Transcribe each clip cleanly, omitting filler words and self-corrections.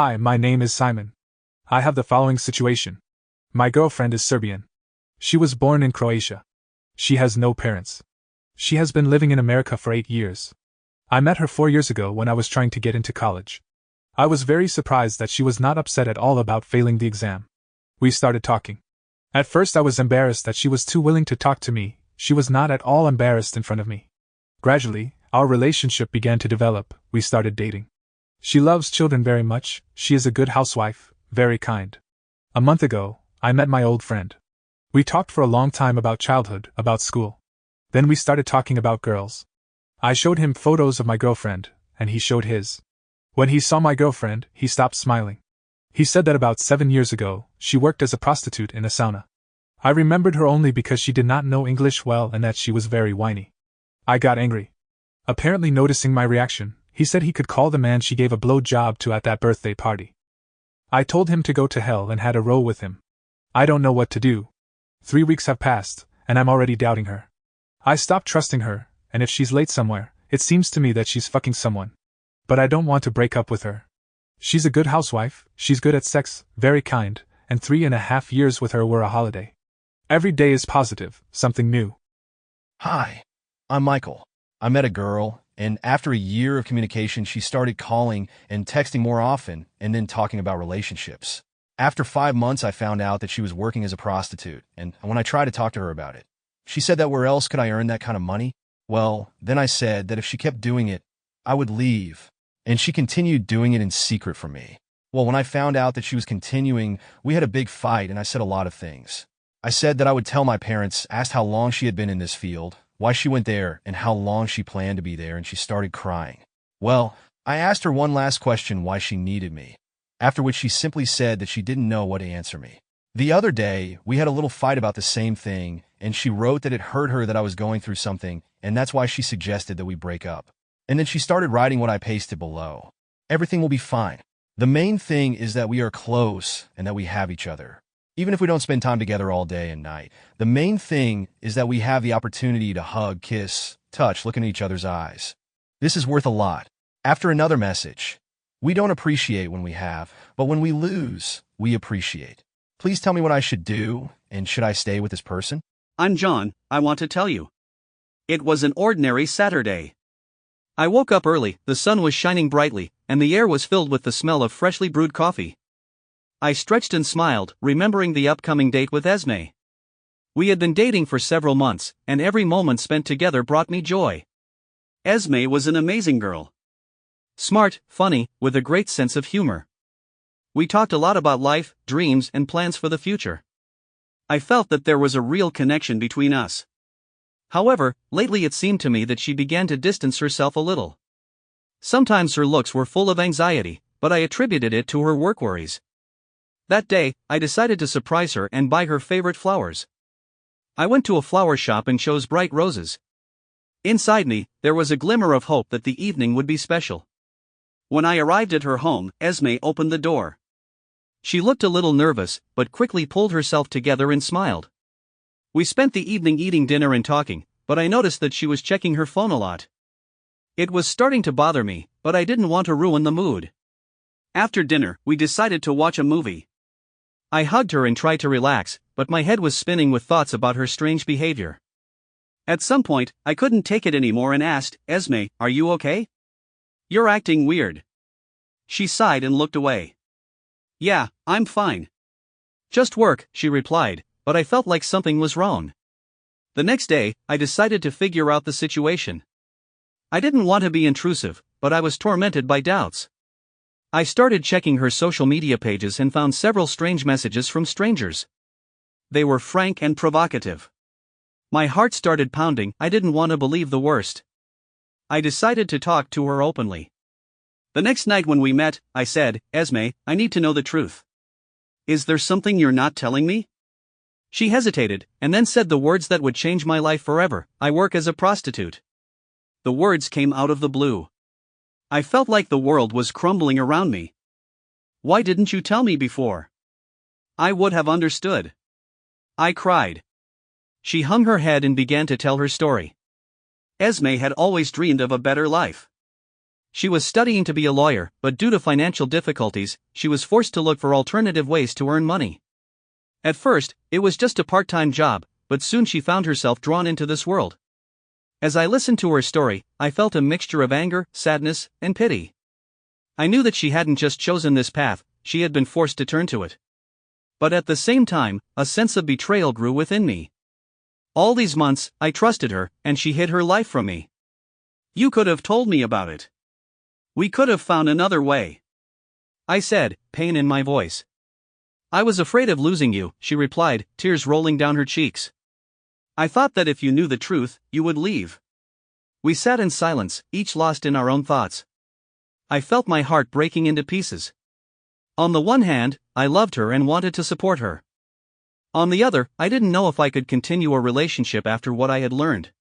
Hi, my name is Simon. I have the following situation. My girlfriend is Serbian. She was born in Croatia. She has no parents. She has been living in America for 8 years. I met her 4 years ago when I was trying to get into college. I was very surprised that she was not upset at all about failing the exam. We started talking. At first I was embarrassed that she was too willing to talk to me. She was not at all embarrassed in front of me. Gradually, our relationship began to develop. We started dating. She loves children very much. She is a good housewife, very kind. A month ago, I met my old friend. We talked for a long time about childhood, about school. Then we started talking about girls. I showed him photos of my girlfriend, and he showed his. When he saw my girlfriend, he stopped smiling. He said that about 7 years ago, she worked as a prostitute in a sauna. I remembered her only because she did not know English well and that she was very whiny. I got angry. Apparently noticing my reaction, he said he could call the man she gave a blow job to at that birthday party. I told him to go to hell and had a row with him. I don't know what to do. 3 weeks have passed, and I'm already doubting her. I stopped trusting her, and if she's late somewhere, it seems to me that she's fucking someone. But I don't want to break up with her. She's a good housewife, she's good at sex, very kind, and 3.5 years with her were a holiday. Every day is positive, something new. Hi, I'm Michael. I met a girl, and after a year of communication, she started calling and texting more often, and then talking about relationships. After 5 months, I found out that she was working as a prostitute, and when I tried to talk to her about it, she said that where else could I earn that kind of money? Well, then I said that if she kept doing it, I would leave, and she continued doing it in secret from me. Well, when I found out that she was continuing, we had a big fight, and I said a lot of things. I said that I would tell my parents, asked how long she had been in this field, why she went there, and how long she planned to be there, and she started crying. Well, I asked her one last question, why she needed me, after which she simply said that she didn't know what to answer me. The other day, we had a little fight about the same thing, and she wrote that it hurt her that I was going through something, and that's why she suggested that we break up. And then she started writing what I pasted below. Everything will be fine. The main thing is that we are close and that we have each other. Even if we don't spend time together all day and night, the main thing is that we have the opportunity to hug, kiss, touch, look in each other's eyes. This is worth a lot. After another message, we don't appreciate when we have, but when we lose, we appreciate. Please tell me what I should do, and should I stay with this person? I'm John. I want to tell you. It was an ordinary Saturday. I woke up early, the sun was shining brightly, and the air was filled with the smell of freshly brewed coffee. I stretched and smiled, remembering the upcoming date with Esme. We had been dating for several months, and every moment spent together brought me joy. Esme was an amazing girl. Smart, funny, with a great sense of humor. We talked a lot about life, dreams, and plans for the future. I felt that there was a real connection between us. However, lately it seemed to me that she began to distance herself a little. Sometimes her looks were full of anxiety, but I attributed it to her work worries. That day, I decided to surprise her and buy her favorite flowers. I went to a flower shop and chose bright roses. Inside me, there was a glimmer of hope that the evening would be special. When I arrived at her home, Esme opened the door. She looked a little nervous, but quickly pulled herself together and smiled. We spent the evening eating dinner and talking, but I noticed that she was checking her phone a lot. It was starting to bother me, but I didn't want to ruin the mood. After dinner, we decided to watch a movie. I hugged her and tried to relax, but my head was spinning with thoughts about her strange behavior. At some point, I couldn't take it anymore and asked, "Esme, are you okay? You're acting weird." She sighed and looked away. "Yeah, I'm fine. Just work," she replied, but I felt like something was wrong. The next day, I decided to figure out the situation. I didn't want to be intrusive, but I was tormented by doubts. I started checking her social media pages and found several strange messages from strangers. They were frank and provocative. My heart started pounding. I didn't want to believe the worst. I decided to talk to her openly. The next night when we met, I said, "Esme, I need to know the truth. Is there something you're not telling me?" She hesitated, and then said the words that would change my life forever: "I work as a prostitute." The words came out of the blue. I felt like the world was crumbling around me. "Why didn't you tell me before? I would have understood." I cried. She hung her head and began to tell her story. Esme had always dreamed of a better life. She was studying to be a lawyer, but due to financial difficulties, she was forced to look for alternative ways to earn money. At first, it was just a part-time job, but soon she found herself drawn into this world. As I listened to her story, I felt a mixture of anger, sadness, and pity. I knew that she hadn't just chosen this path, she had been forced to turn to it. But at the same time, a sense of betrayal grew within me. All these months, I trusted her, and she hid her life from me. You could have told me about it. We could have found another way, I said, pain in my voice. I was afraid of losing you, she replied, tears rolling down her cheeks. I thought that if you knew the truth, you would leave. We sat in silence, each lost in our own thoughts. I felt my heart breaking into pieces. On the one hand, I loved her and wanted to support her. On the other, I didn't know if I could continue a relationship after what I had learned.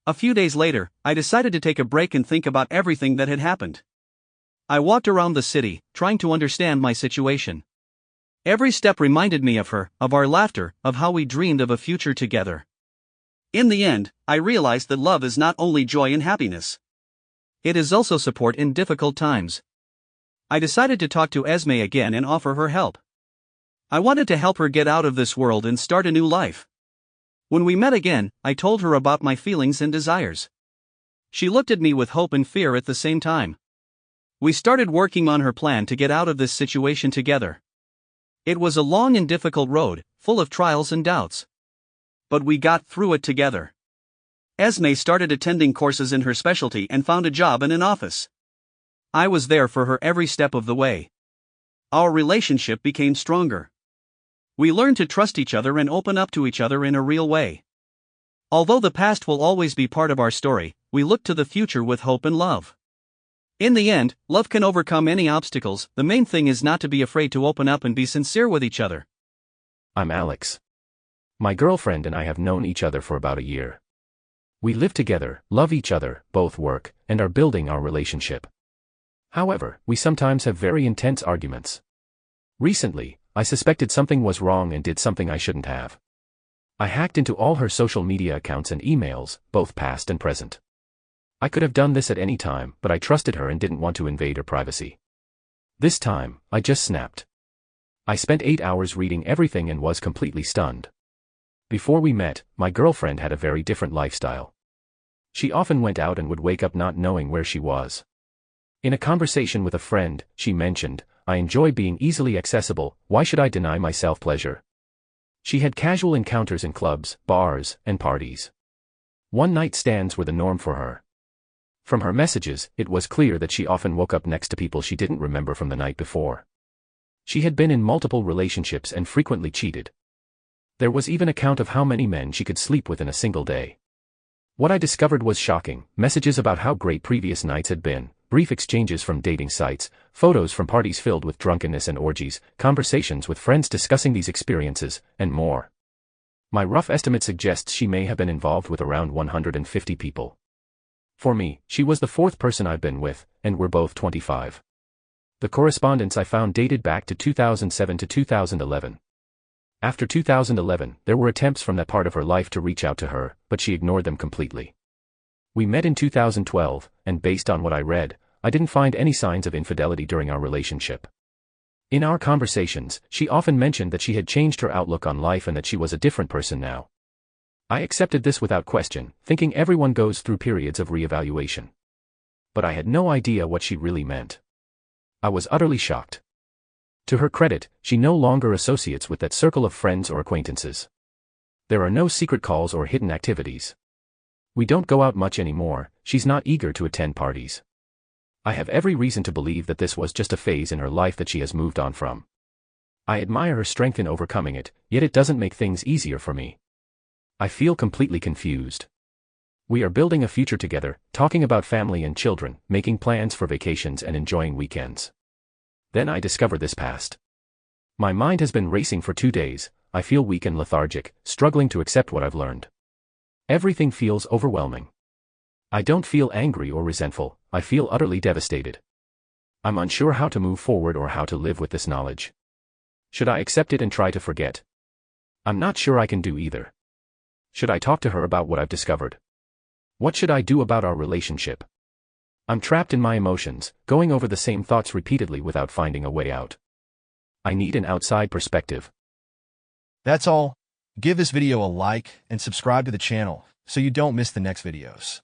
A few days later, I decided to take a break and think about everything that had happened. I walked around the city, trying to understand my situation. Every step reminded me of her, of our laughter, of how we dreamed of a future together. In the end, I realized that love is not only joy and happiness. It is also support in difficult times. I decided to talk to Esme again and offer her help. I wanted to help her get out of this world and start a new life. When we met again, I told her about my feelings and desires. She looked at me with hope and fear at the same time. We started working on her plan to get out of this situation together. It was a long and difficult road, full of trials and doubts. But we got through it together. Esme started attending courses in her specialty and found a job in an office. I was there for her every step of the way. Our relationship became stronger. We learned to trust each other and open up to each other in a real way. Although the past will always be part of our story, we look to the future with hope and love. In the end, love can overcome any obstacles. The main thing is not to be afraid to open up and be sincere with each other. I'm Alex. My girlfriend and I have known each other for about a year. We live together, love each other, both work, and are building our relationship. However, we sometimes have very intense arguments. Recently, I suspected something was wrong and did something I shouldn't have. I hacked into all her social media accounts and emails, both past and present. I could have done this at any time, but I trusted her and didn't want to invade her privacy. This time, I just snapped. I spent 8 hours reading everything and was completely stunned. Before we met, my girlfriend had a very different lifestyle. She often went out and would wake up not knowing where she was. In a conversation with a friend, she mentioned, "I enjoy being easily accessible, why should I deny myself pleasure?" She had casual encounters in clubs, bars, and parties. One-night stands were the norm for her. From her messages, it was clear that she often woke up next to people she didn't remember from the night before. She had been in multiple relationships and frequently cheated. There was even a count of how many men she could sleep with in a single day. What I discovered was shocking: messages about how great previous nights had been, brief exchanges from dating sites, photos from parties filled with drunkenness and orgies, conversations with friends discussing these experiences, and more. My rough estimate suggests she may have been involved with around 150 people. For me, she was the fourth person I've been with, and we're both 25. The correspondence I found dated back to 2007 to 2011. After 2011, there were attempts from that part of her life to reach out to her, but she ignored them completely. We met in 2012, and based on what I read, I didn't find any signs of infidelity during our relationship. In our conversations, she often mentioned that she had changed her outlook on life and that she was a different person now. I accepted this without question, thinking everyone goes through periods of reevaluation. But I had no idea what she really meant. I was utterly shocked. To her credit, she no longer associates with that circle of friends or acquaintances. There are no secret calls or hidden activities. We don't go out much anymore. She's not eager to attend parties. I have every reason to believe that this was just a phase in her life that she has moved on from. I admire her strength in overcoming it, yet it doesn't make things easier for me. I feel completely confused. We are building a future together, talking about family and children, making plans for vacations and enjoying weekends. Then I discover this past. My mind has been racing for 2 days. I feel weak and lethargic, struggling to accept what I've learned. Everything feels overwhelming. I don't feel angry or resentful, I feel utterly devastated. I'm unsure how to move forward or how to live with this knowledge. Should I accept it and try to forget? I'm not sure I can do either. Should I talk to her about what I've discovered? What should I do about our relationship? I'm trapped in my emotions, going over the same thoughts repeatedly without finding a way out. I need an outside perspective. That's all. Give this video a like and subscribe to the channel so you don't miss the next videos.